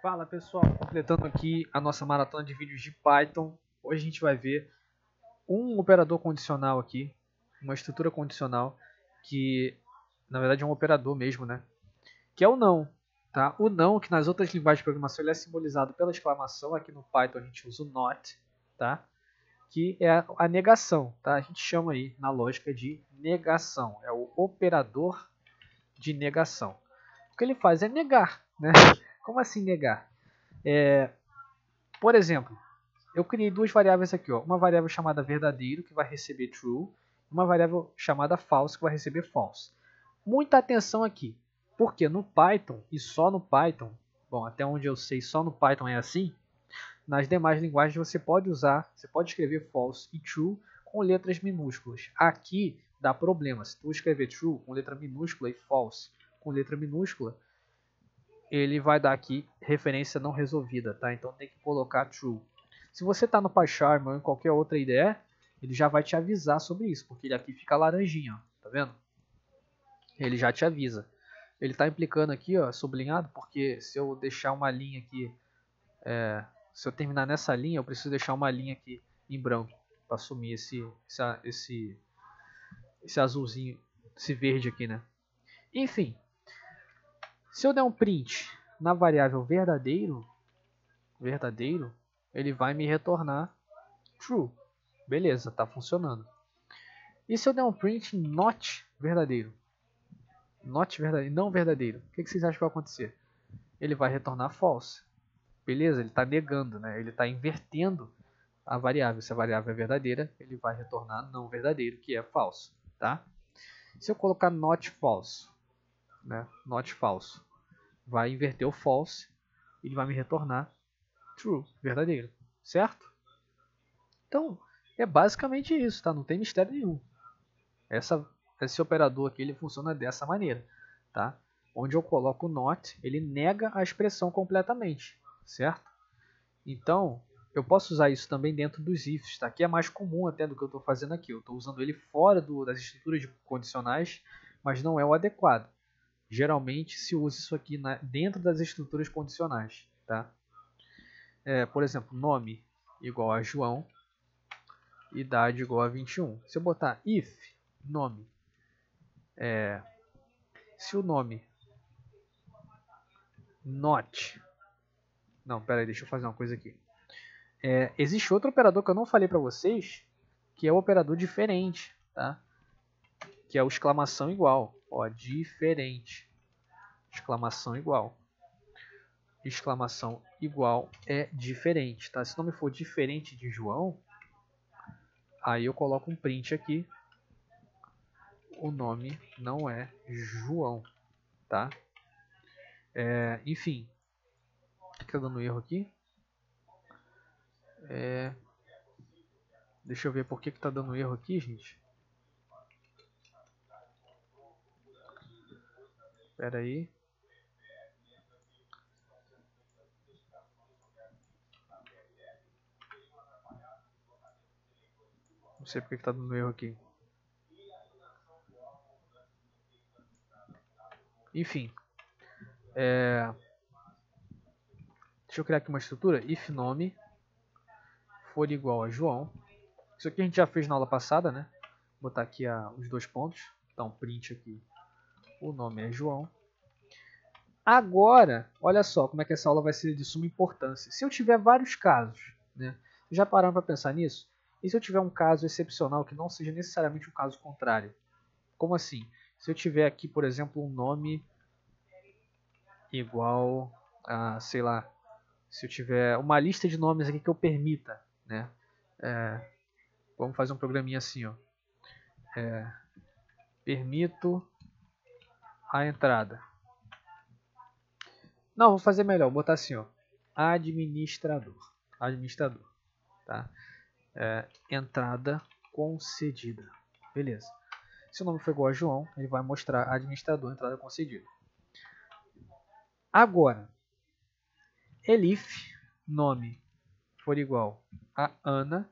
Fala pessoal, completando aqui a nossa maratona de vídeos de Python. Hoje a gente vai ver um operador condicional aqui, uma estrutura condicional que na verdade é um operador mesmo, né? Que é o não, tá? O não, que nas outras linguagens de programação ele é simbolizado pela exclamação, aqui no Python a gente usa o not, tá? Que é a negação, tá? A gente chama aí na lógica de negação, é o operador de negação. O que ele faz é negar, né? Como assim negar? Por exemplo, eu criei duas variáveis aqui, ó. Uma variável chamada verdadeiro, que vai receber true, e uma variável chamada false, que vai receber false. Muita atenção aqui, porque no Python, e só no Python, bom, até onde eu sei, só no Python é assim, nas demais linguagens você pode usar, você pode escrever false e true com letras minúsculas. Aqui dá problema, se tu escrever true com letra minúscula e false com letra minúscula, ele vai dar aqui referência não resolvida, tá? Então tem que colocar true. Se você está no PyCharm ou em qualquer outra IDE, ele já vai te avisar sobre isso, porque ele aqui fica laranjinha, ó, tá vendo? Ele já te avisa. Ele está implicando aqui, ó, sublinhado, porque se eu deixar uma linha aqui, se eu terminar nessa linha, eu preciso deixar uma linha aqui em branco para assumir esse azulzinho, esse verde aqui, né? Enfim, se eu der um print na variável verdadeiro, ele vai me retornar true. Beleza, está funcionando. E se eu der um print not verdadeiro? Not verdadeiro, não verdadeiro. O que vocês acham que vai acontecer? Ele vai retornar false. Beleza, ele está negando, né? Ele está invertendo a variável. Se a variável é verdadeira, ele vai retornar não verdadeiro, que é falso. Tá? Se eu colocar not false, né? Not false, vai inverter o false, ele vai me retornar true, verdadeiro, certo? Então, é basicamente isso, tá? Não tem mistério nenhum. Esse operador aqui ele funciona dessa maneira, tá? Onde eu coloco o not, ele nega a expressão completamente, certo? Então, eu posso usar isso também dentro dos ifs, tá? Que é mais comum até do que eu estou fazendo aqui. Eu estou usando ele fora das estruturas de condicionais, mas não é o adequado. Geralmente se usa isso aqui dentro das estruturas condicionais, tá? Por exemplo, nome igual a João, idade igual a 21. Se eu botar if nome, se o nome not, não, pera aí, deixa eu fazer uma coisa aqui. Existe outro operador que eu não falei para vocês, que é o operador diferente, tá? Que é o exclamação igual, ó, diferente, exclamação igual. Exclamação igual é diferente, tá? Se o nome for diferente de João, aí eu coloco um print aqui. O nome não é João, tá? Enfim, o que está dando erro aqui? Deixa eu ver por que está dando erro aqui, gente. Espera aí. Não sei por que está dando erro aqui. Enfim. Deixa eu criar aqui uma estrutura. If nome for igual a João. Isso aqui a gente já fez na aula passada, né? Vou botar aqui os dois pontos. Dar um print aqui. O nome é João. Agora, olha só como é que essa aula vai ser de suma importância. Se eu tiver vários casos, né? Já pararam para pensar nisso? E se eu tiver um caso excepcional que não seja necessariamente um caso contrário? Como assim? Se eu tiver aqui, por exemplo, um nome igual a, sei lá, se eu tiver uma lista de nomes aqui que eu permita, né? Vamos fazer um programinha assim, ó. Permito a entrada. Não, vou fazer melhor, vou botar assim, ó. Administrador. Administrador, tá? Entrada concedida. Beleza. Se o nome for igual a João, ele vai mostrar administrador, entrada concedida. Agora, elif nome for igual a Ana,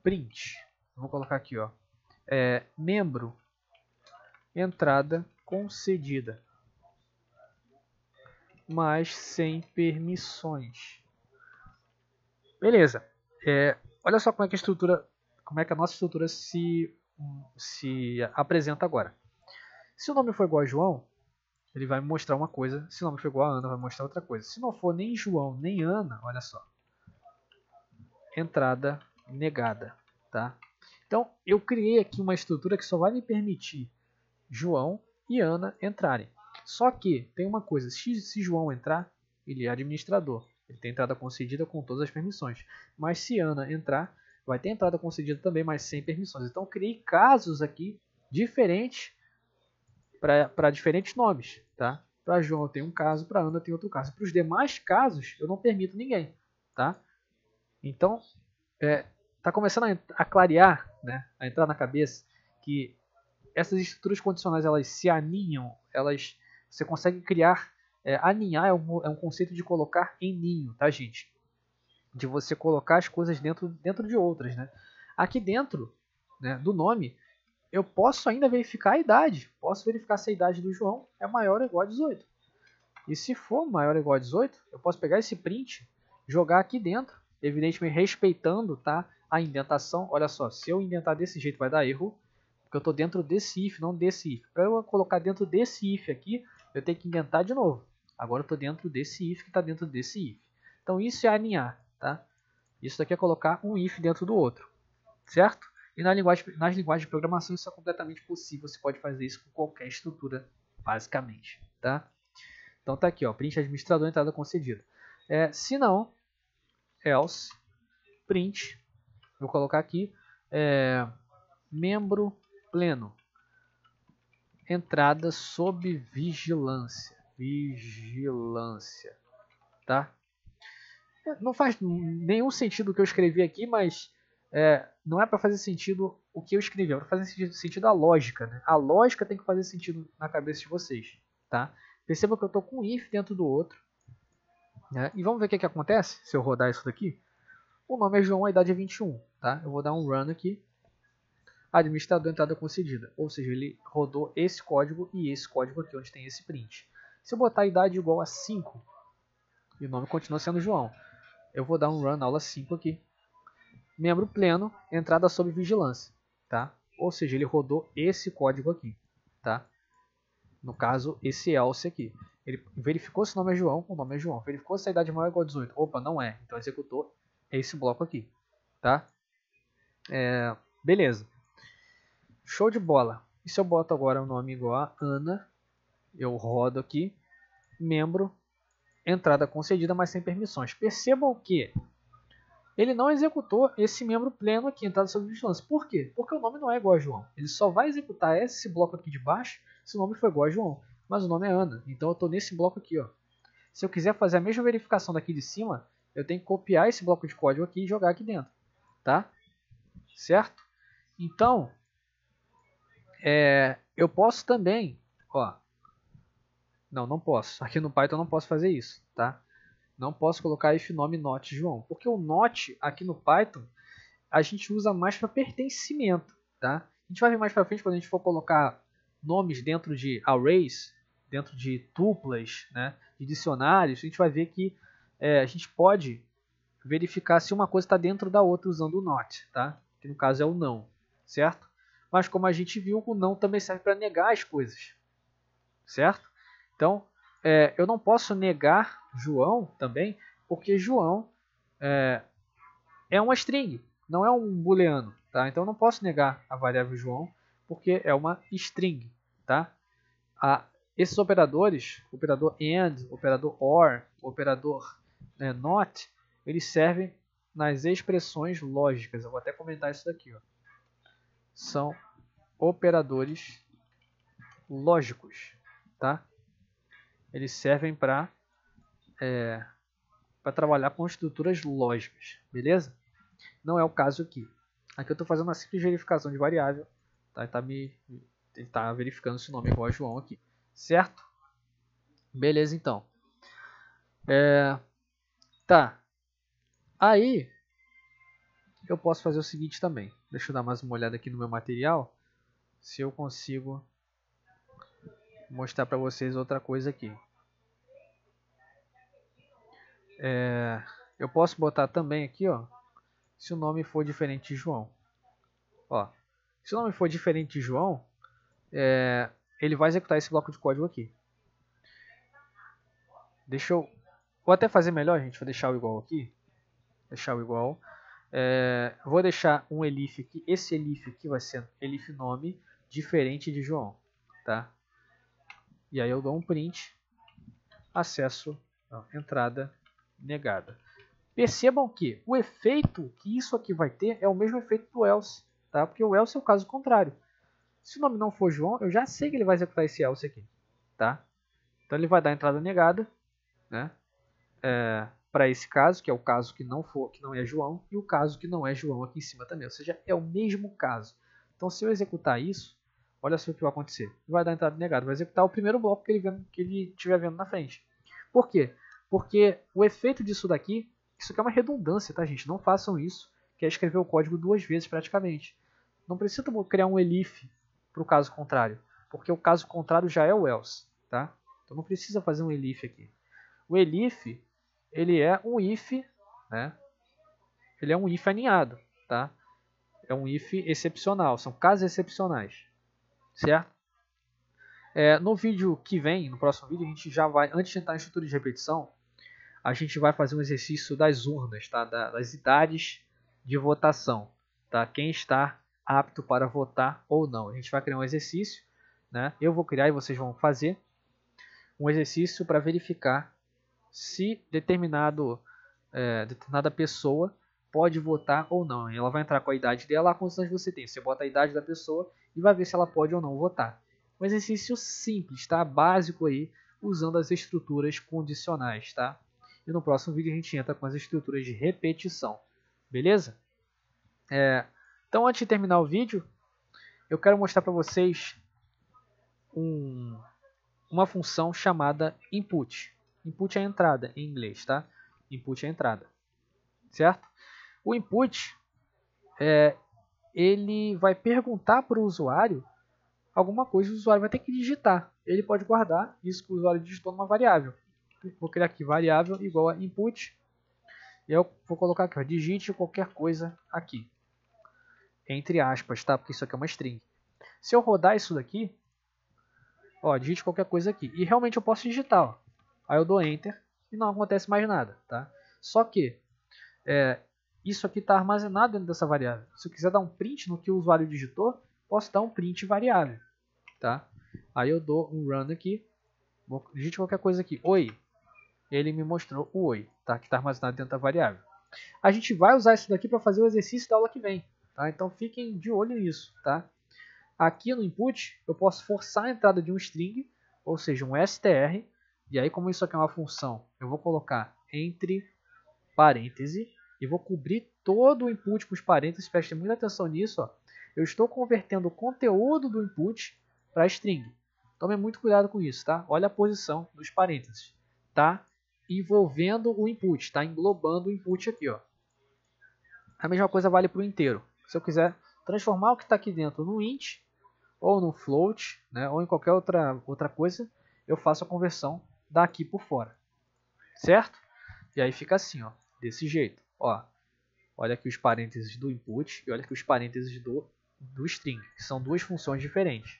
print. Vou colocar aqui, ó. Membro, entrada concedida. mas sem permissões. Beleza. Olha só como é que a nossa estrutura se apresenta agora. Se o nome for igual a João, ele vai me mostrar uma coisa. Se o nome for igual a Ana, vai mostrar outra coisa. Se não for nem João nem Ana, olha só. Entrada negada, tá? Então, eu criei aqui uma estrutura que só vai me permitir João e Ana entrarem. Só que tem uma coisa, se João entrar, ele é administrador. Ele tem entrada concedida com todas as permissões. Mas se Ana entrar, vai ter entrada concedida também, mas sem permissões. Então, eu criei casos aqui diferentes para diferentes nomes, tá? Para João eu tenho um caso, para Ana tem outro caso. Para os demais casos, eu não permito ninguém, tá? Então, tá começando a clarear, né? A entrar na cabeça que essas estruturas condicionais elas se aninham, você consegue criar, aninhar é um conceito de colocar em ninho, tá, gente? De você colocar as coisas dentro de outras, né? Aqui dentro, né, do nome, eu posso ainda verificar a idade. Posso verificar se a idade do João é maior ou igual a 18. E se for maior ou igual a 18, eu posso pegar esse print, jogar aqui dentro, evidentemente respeitando, tá, a indentação. Olha só, se eu indentar desse jeito vai dar erro, porque eu estou dentro desse if, não desse if. Para eu colocar dentro desse if aqui, eu tenho que indentar de novo. Agora eu estou dentro desse if que está dentro desse if. Então isso é alinhar, tá? Isso daqui é colocar um if dentro do outro, certo? E nas linguagens de programação isso é completamente possível. Você pode fazer isso com qualquer estrutura, basicamente, tá? Então tá aqui, ó, print administrador, entrada concedida. Se não, else, print, vou colocar aqui, membro pleno, entrada sob vigilância, tá? Não faz nenhum sentido o que eu escrevi aqui, mas não é para fazer sentido o que eu escrevi, é para fazer sentido a lógica, né? A lógica tem que fazer sentido na cabeça de vocês, tá? Perceba que eu estou com um if dentro do outro, né? E vamos ver o que acontece se eu rodar isso daqui. O nome é João, a idade é 21, tá? Eu vou dar um run aqui. Administrador, entrada concedida. Ou seja, ele rodou esse código e esse código aqui, onde tem esse print. Se eu botar a idade igual a 5, e o nome continua sendo João, eu vou dar um run aula 5 aqui. Membro pleno, entrada sob vigilância, tá? Ou seja, ele rodou esse código aqui, tá? No caso, esse else aqui. Ele verificou se o nome é João, o nome é João. Verificou se a idade é maior ou igual a 18. Opa, não é. Então executou esse bloco aqui, tá? Beleza. Show de bola. E se eu boto agora o nome igual a Ana, eu rodo aqui, membro, entrada concedida, mas sem permissões. Percebam que ele não executou esse membro pleno aqui, entrada sob vigilância. Por quê? Porque o nome não é igual a João. Ele só vai executar esse bloco aqui de baixo se o nome for igual a João. Mas o nome é Ana. Então eu estou nesse bloco aqui, ó. Se eu quiser fazer a mesma verificação daqui de cima, eu tenho que copiar esse bloco de código aqui e jogar aqui dentro, tá? Certo? Então, eu posso também, ó, não posso. Aqui no Python eu não posso fazer isso, tá? Não posso colocar if nome not João, porque o not aqui no Python a gente usa mais para pertencimento, tá? A gente vai ver mais para frente quando a gente for colocar nomes dentro de arrays, dentro de tuplas, né, de dicionários, a gente vai ver que a gente pode verificar se uma coisa está dentro da outra usando o not, tá? Que no caso é o não, certo? Mas como a gente viu, o não também serve para negar as coisas, certo? Então, eu não posso negar João também, porque João é uma string, não é um booleano, tá? Então eu não posso negar a variável João, porque é uma string, tá? Esses operadores, operador AND, operador OR, operador NOT, eles servem nas expressões lógicas. Eu vou até comentar isso daqui, ó. São operadores lógicos, tá? Eles servem para trabalhar com estruturas lógicas, beleza? Não é o caso aqui. Aqui eu estou fazendo uma simples verificação de variável, tá? Ele está verificando se o nome é igual a João aqui, certo? Beleza, então. Tá. Aí, eu posso fazer o seguinte também. Deixa eu dar mais uma olhada aqui no meu material, se eu consigo mostrar para vocês outra coisa aqui. Eu posso botar também aqui, ó, se o nome for diferente de João. Ó, se o nome for diferente de João, ele vai executar esse bloco de código aqui. Vou até fazer melhor, gente. Vou deixar o igual aqui. Deixar o igual. Vou deixar um elif aqui. Esse elif aqui vai ser elif nome diferente de João, tá? E aí eu dou um print. Acesso, entrada negada. Percebam que o efeito que isso aqui vai ter é o mesmo efeito do else, tá? Porque o else é o caso contrário. Se o nome não for João, eu já sei que ele vai executar esse else aqui, tá? Então ele vai dar entrada negada, né? Para esse caso, que é o caso que não é João, e o caso que não é João aqui em cima também, ou seja, é o mesmo caso. Então se eu executar isso, olha só o que vai acontecer. Ele vai dar entrada negada, vai executar o primeiro bloco que ele estiver vendo na frente. Por quê? Porque o efeito disso daqui, isso aqui é uma redundância, tá, gente? Não façam isso, que é escrever o código duas vezes praticamente. Não precisa criar um elif para o caso contrário, porque o caso contrário já é o else, tá? Então não precisa fazer um elif aqui. O elif, ele é um if, né? Ele é um if aninhado, tá? É um if excepcional, são casos excepcionais, certo? No vídeo que vem, no próximo vídeo, a gente já vai, antes de entrar em estrutura de repetição, a gente vai fazer um exercício das urnas, tá? Das idades de votação, tá? Quem está apto para votar ou não. A gente vai criar um exercício, né? Eu vou criar e vocês vão fazer um exercício para verificar se determinada pessoa pode votar ou não. Ela vai entrar com a idade dela, quantos anos você tem. Você bota a idade da pessoa e vai ver se ela pode ou não votar. Um exercício simples, tá? Básico aí, usando as estruturas condicionais, tá? E no próximo vídeo a gente entra com as estruturas de repetição, beleza? Então antes de terminar o vídeo, eu quero mostrar para vocês uma função chamada input. Input é a entrada em inglês, tá? Input é a entrada, certo? O input, ele vai perguntar para o usuário alguma coisa, o usuário vai ter que digitar. Ele pode guardar isso que o usuário digitou numa variável. Vou criar aqui variável igual a input. E eu vou colocar aqui, ó, digite qualquer coisa aqui. Entre aspas, tá? Porque isso aqui é uma string. Se eu rodar isso daqui, ó, digite qualquer coisa aqui. E realmente eu posso digitar, ó. Aí eu dou enter e não acontece mais nada, tá? Só que isso aqui está armazenado dentro dessa variável. Se eu quiser dar um print no que o usuário digitou, posso dar um print variável, tá? Aí eu dou um run aqui, digite qualquer coisa aqui, oi. Ele me mostrou o oi, tá? Que está armazenado dentro da variável. A gente vai usar isso daqui para fazer o exercício da aula que vem, tá? Então fiquem de olho nisso, tá? Aqui no input eu posso forçar a entrada de um string, ou seja, um str, e aí como isso aqui é uma função, eu vou colocar entre parênteses e vou cobrir todo o input com os parênteses. Prestem muita atenção nisso, ó. Eu estou convertendo o conteúdo do input para string. Tome muito cuidado com isso, tá? Olha a posição dos parênteses, tá? Envolvendo o input, está englobando o input aqui, ó. A mesma coisa vale para o inteiro. Se eu quiser transformar o que está aqui dentro no int ou no float, né, ou em qualquer outra coisa, eu faço a conversão daqui por fora, certo? E aí fica assim, ó, desse jeito. Ó, olha aqui os parênteses do input e olha aqui os parênteses do string, que são duas funções diferentes.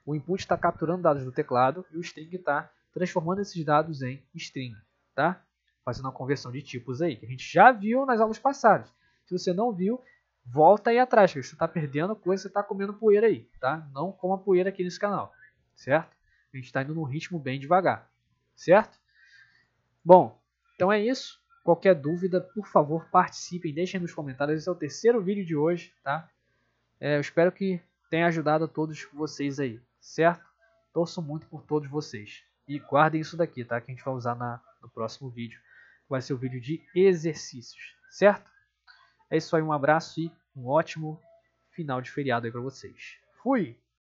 O input está capturando dados do teclado e o string está transformando esses dados em string, tá? Fazendo uma conversão de tipos aí, que a gente já viu nas aulas passadas. Se você não viu, volta aí atrás, que você está perdendo coisa, você está comendo poeira aí, tá? Não coma poeira aqui nesse canal, certo? A gente está indo num ritmo bem devagar, certo? Bom, então é isso. Qualquer dúvida, por favor, participem, deixem nos comentários. Esse é o terceiro vídeo de hoje, tá? Eu espero que tenha ajudado a todos vocês aí, certo? Torço muito por todos vocês. E guardem isso daqui, tá? Que a gente vai usar no próximo vídeo. Vai ser o vídeo de exercícios, certo? É isso aí, um abraço e um ótimo final de feriado aí pra vocês. Fui!